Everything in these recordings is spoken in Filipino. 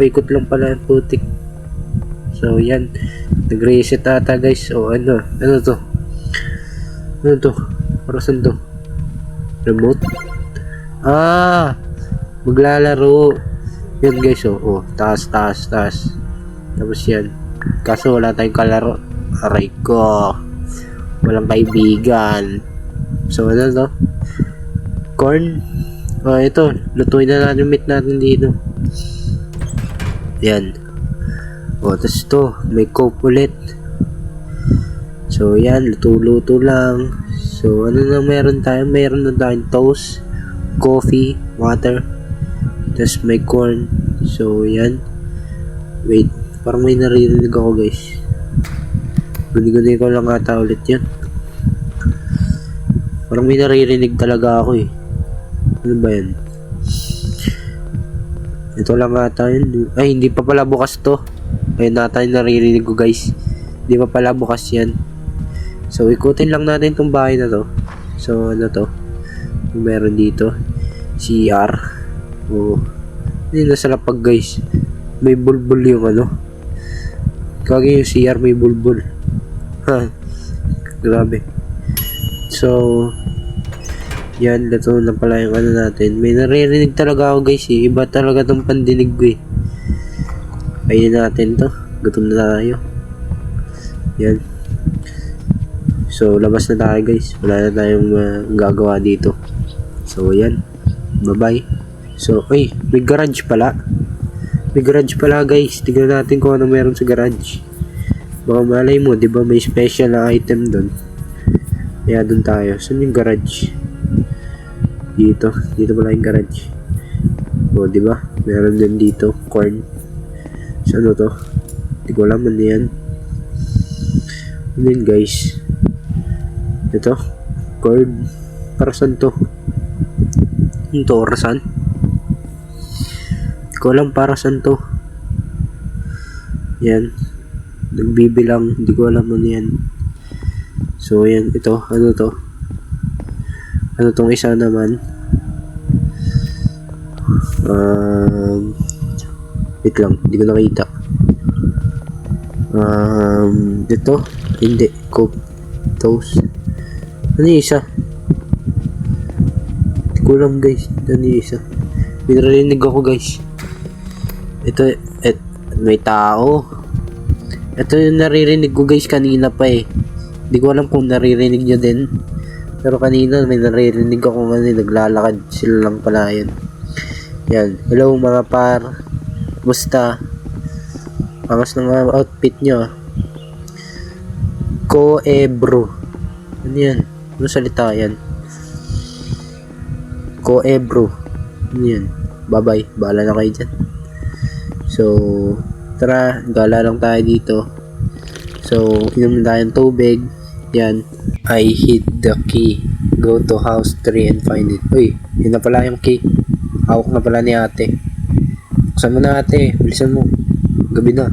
paikot lang pala ang putik. So, yan. Nag-reset ata guys. O, ano to? Ano to? Para saan to? Remote? Ah! Maglalaro. Yan guys, oh. Taas. Tapos yan. Kaso wala tayong kalaro. Aray ko. Walang kaibigan. So, ano to? Corn? Oh, ito. Lutuin na natin yung meat natin dito. Yan. O, tapos ito, may coke ulit. So, yan, luto-luto lang. So, ano na meron tayo? Meron na tayong toast, coffee, water, tapos may corn. So, yan. Wait, parang may naririnig ako guys. Guni-guni ko lang ata ulit yan. Parang may naririnig talaga ako eh. Ano ba yan? Ito lang ata yun. Ay, hindi pa pala bukas to. Ayun nata yung naririnig ko guys. Hindi pa pala bukas yan. So ikutin lang natin tong bahay na to. So ano to? Meron dito CR. Oh. Hindi nasa lapag guys. May bulbul yung ano. Kagi yung CR may bulbul. Ha. Grabe. So yan, lato na pala yung ano natin. May naririnig talaga ako guys eh. Iba talaga tong pandinig ko eh. Kainin natin to. Gutom na tayo. Yan. So, labas na tayo guys. Wala na tayong gagawa dito. So, yan. Bye-bye. So, ay, may garage pala. May garage pala guys. Tignan natin kung ano meron sa garage. Baka malay mo, di ba may special na item doon. Kaya doon tayo. Saan yung garage? Dito. Dito pala yung garage. O, di ba? Meron din dito. Corn. So, ano to? Hindi ko alam ano yan. Ano yun guys? Ito. Cord. Para saan to? Ano to? Para saan? Hindi ko alam para saan to. Yan. Nagbibilang. Hindi ko alam ano yan. So, yan. Ito. Ano to? Ano tong isa naman? Wait lang, hindi ko nakita. Ito, hindi, coke, toast. Ano yung isa? Hindi ko alam guys, ano yung isa? May narinig ako guys. Ito, may tao. Ito yung naririnig ko guys kanina pa eh. Hindi ko alam kung naririnig nyo din. Pero kanina may naririnig ako naglalakad. Sila lang pala yun. Yan, hello mga par. Musta? Pangas ng outfit nyo. Coebro. Ano yan? Ano salita yan? Coebro. Ano yan? Bye-bye. Bahala na kayo dyan. So, tara. Gala lang tayo dito. So, inom na tayong tubig. Yan. I hit the key. Go to house 3 and find it. Uy, yun na pala yung key. Hawak na pala ni ate. Buksan mo na ate, bilisan mo. Gabi na.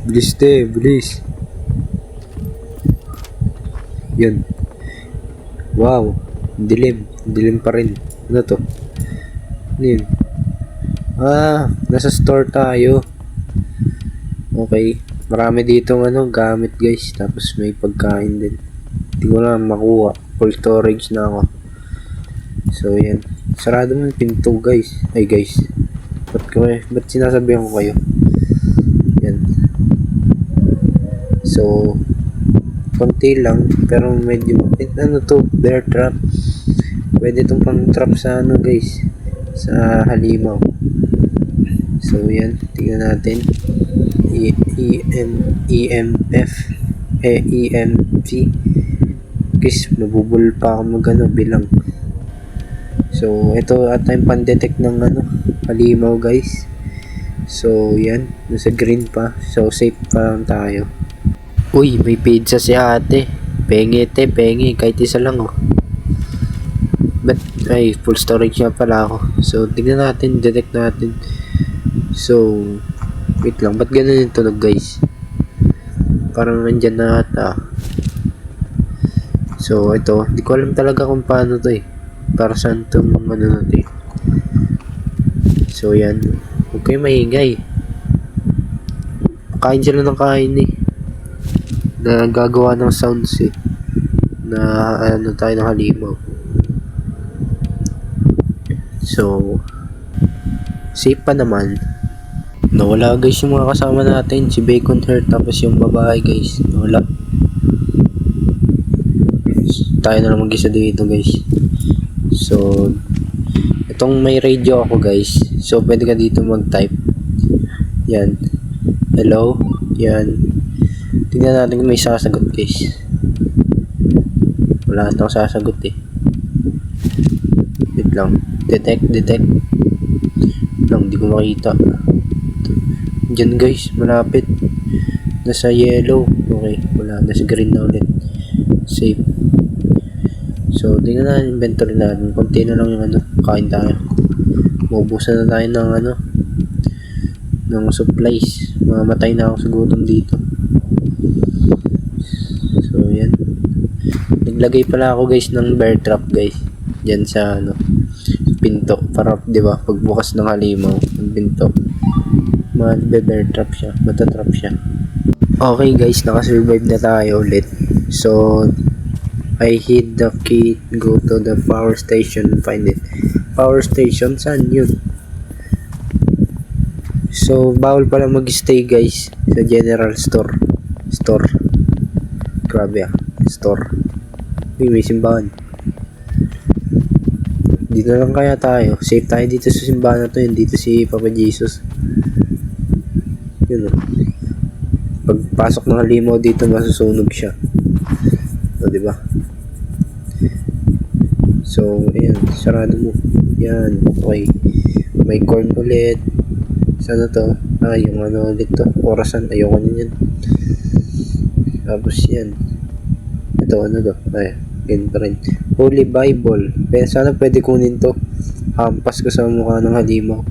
Bilis te, bilis. Yun. Wow, dilim. Dilim pa rin. Ano to? Ano yun? Ah, nasa store tayo. Okay. Marami ditong gamit guys. Tapos may pagkain din. Hindi ko na makuha. Full storage na ako. So, yan. Sarado mo yung pinto, guys. Ay, guys. Ba't sinasabihan ko kayo? Yan. So, konti lang. Pero medyo, ano to? Bear trap. Pwede itong pang trap sa guys. Sa halimaw. So, yan. Tingnan natin. EMF. EMV. Guys, nabubul pa ako bilang. So, ito ata yung pan-detect ng halimaw guys. So, yan. Nasa green pa. So, safe pa lang tayo. Uy, may pizza si ate. Pengi te, pengi. Kahit isa lang oh. But, ay, full storage nga pala ako. So, tignan natin, detect natin. So, wait lang. Ba't ganun yung tunog guys? Parang nandyan na ata. So, ito. Di ko alam talaga kung paano to eh. Para saan itong ano natin. So yan. Huwag kayo maingay. Kain sila ng kain eh. Na gagawa ng sounds eh. Na ano tayo ng halimaw. So safe pa naman. Nawala guys yung mga kasama natin. Si Bacon Heart tapos yung babae guys. Nawala. Tayo na lang mag-isa dito guys. So itong may radio ako guys. So pwede ka dito mag-type. Yan. Hello. Yan. Tingnan natin kung may sasagot guys. Wala nang sasagot eh. Wait lang. Detect. Lang, di ko makita. Diyan guys, malapit. Nasa yellow. Okay, wala. Nasa green na ulit. Safe. So, tingnan na inventory natin. Konti na lang yung ano, kain tayo. Maubusan na tayo ng ano, ng supplies. Mamatay na ako sa gutom dito. So, yan. Naglagay pala ako guys ng bear trap guys. Diyan sa ano, pinto. Para, di ba, pagbukas ng halimaw, ng pinto. Bear trap siya. Matatrap siya. Okay guys, nakasurvive na tayo ulit. So, I hid the key, go to the power station, find it. Power station, saan yun? So, bawal pala mag-stay guys sa general store. Grabe ah, store. May simbahan. Dito lang kaya tayo. Safe tayo dito sa simbahan na to. Yun, dito si Papa Jesus. Yun o. Pagpasok ng halimaw dito, masusunog siya. O, diba? So, ayan. Sarado mo. Yan. Okay. May corn ulit. Sana to? Ah, yung ano ulit to. Orasan. Ayoko nyo yan. Tapos yan. Ito, ano to? Ay, ganun pa rin. Holy Bible. Kaya sana pwede kunin to. Hampas ko sa mukha ng halimaw.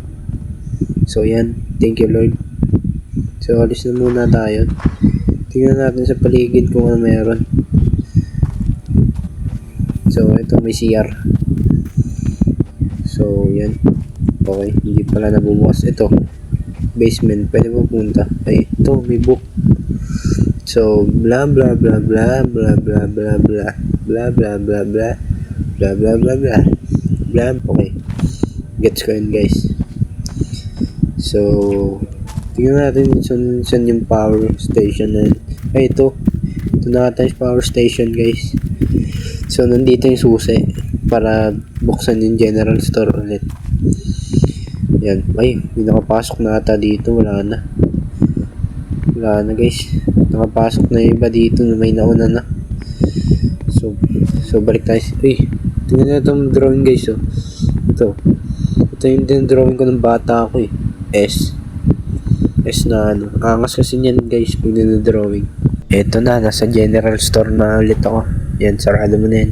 So, yan. Thank you, Lord. So, alis na muna tayo. Tingnan natin sa paligid kung ano meron. So, ito may CR. So, yan. Okay, hindi pala nabubukas. Ito, basement. Pwede mo punta. Ay, ito, may book. So, blah, blah, blah, blah, blah, blah, blah, blah, blah, blah, blah, blah, blah, blah, blah, blah, blah. Okay. Gets ko yun, guys. So, tingnan natin saan yung power station na yun. Ay, ito. Ito na tayo power station, guys. So, nandito yung susi para buksan yung general store ulit. Yan. Ay, may nakapasok na ata dito. Wala na, guys. Nakapasok na yung iba dito na may nauna na. So balik tayo. Uy, tingnan na itong drawing, guys. Oh. Ito yung drawing ko ng bata ako eh. S na ano. Angas kasi niyan, guys, pag drawing. Eto na, nasa general store na ulit ako. Yan, sarado mo na yan.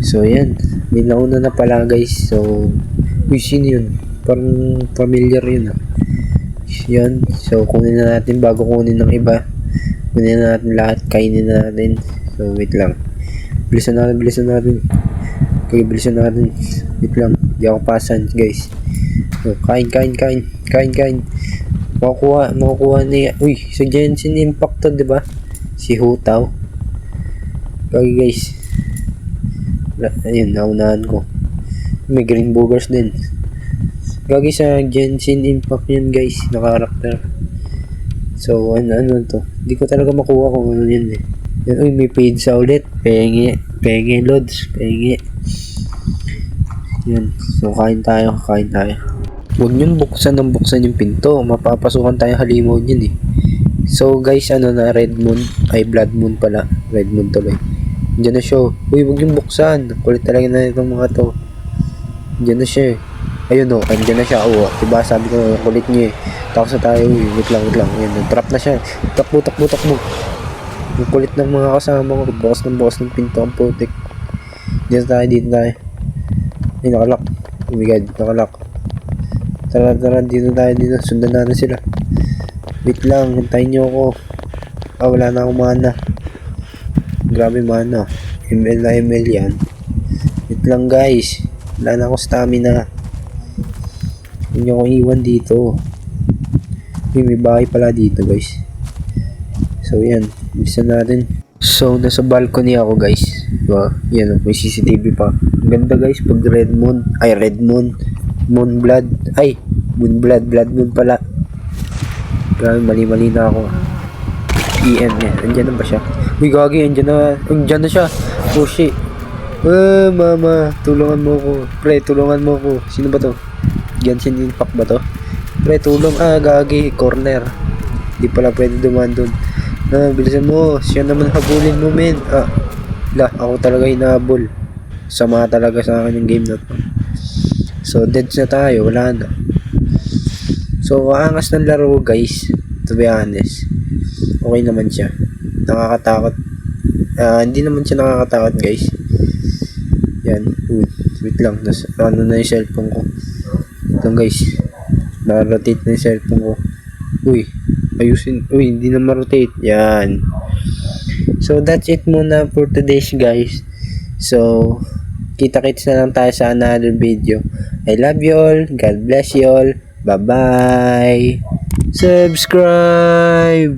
So, yan. May nauna na pala, guys. So, uy, sino yun? Parang familiar yun, ah. Yan. So, kunin na natin bago kunin ng iba. Kunin na natin lahat. Kainin na natin. So, wait lang. Bilisan natin. Okay, bilisan natin. Wait lang. Di ako pasan, guys. So, kain. Makukuha niya. Uy, sa Genshin Impact to, diba? Si Hutaw. Okay, guys. Ayun, naunahan ko. May green boogers din. Gagi sa Genshin Impact yan, guys, na karakter. So, ano to? Hindi ko talaga makuha kung ano yun eh. Yan, uy, may pizza ulit. Penge, loads. Yan. So, kain tayo. Huwag niyong buksan yung pinto. Mapapasukan tayo halimaw yun eh. So, guys, ano na, red moon. Ay, blood moon pala. Red moon tuloy. Diyan na siya. Uy, huwag niyong buksan. Kulit talaga na itong mga to. Diyan na siya eh. Ayun o, andyan na siya. Oo, diba sabi ko, kulit niya eh. Takos na tayo. Uy, wait lang. Yan, trap na siya. Takbo. Yung kulit ng mga kasama ko. Bukas ng pinto ang putik. Dito tayo. Ay, nakalock. Oh my god, nakalock. Tara, dito tayo. Sundan natin sila. Wait lang, hintayin niyo ako. Wala na akong mana. Grabe mana. ML na ML yan. Wait Wait lang guys. Wala na ako stamina. Huwag niyo akong iwan dito. May bahay pala dito guys. So yan. Bilisan natin. So nasa balcony ako guys. Diba? Yan o. May CCTV pa. Ang ganda guys pag red moon. Ay red moon. Moon blood. Ay. Moon blood. Blood moon pala. Grabe mali-mali na ako. EM yan. Andyan na ba siya? Uy gagi. Andyan na siya. Oh shit. Mama. Tulungan mo ko. Pre tulungan mo ko. Sino ba to? Genshin Impact ba to? Pre tulong. Gagi. Corner. Di pala pwede dumaan dun. Bilisan mo. Siya naman habulin mo men. Ako talaga hinahabol. Sama talaga sa akin yung game na to. So deads na tayo. Wala na. So angas ng laro guys. To be honest. Okay naman siya. Nakakatakot. Hindi naman siya nakakatakot guys. Yan. Wait lang. Ano na yung cellphone ko. Wait lang guys. Na-rotate na yung cellphone ko. Ayusin. Hindi na ma-rotate. Yan. So that's it muna for today's guys. So kita-kits na lang tayo sa another video. I love you all. God bless you all. Bye-bye. Subscribe.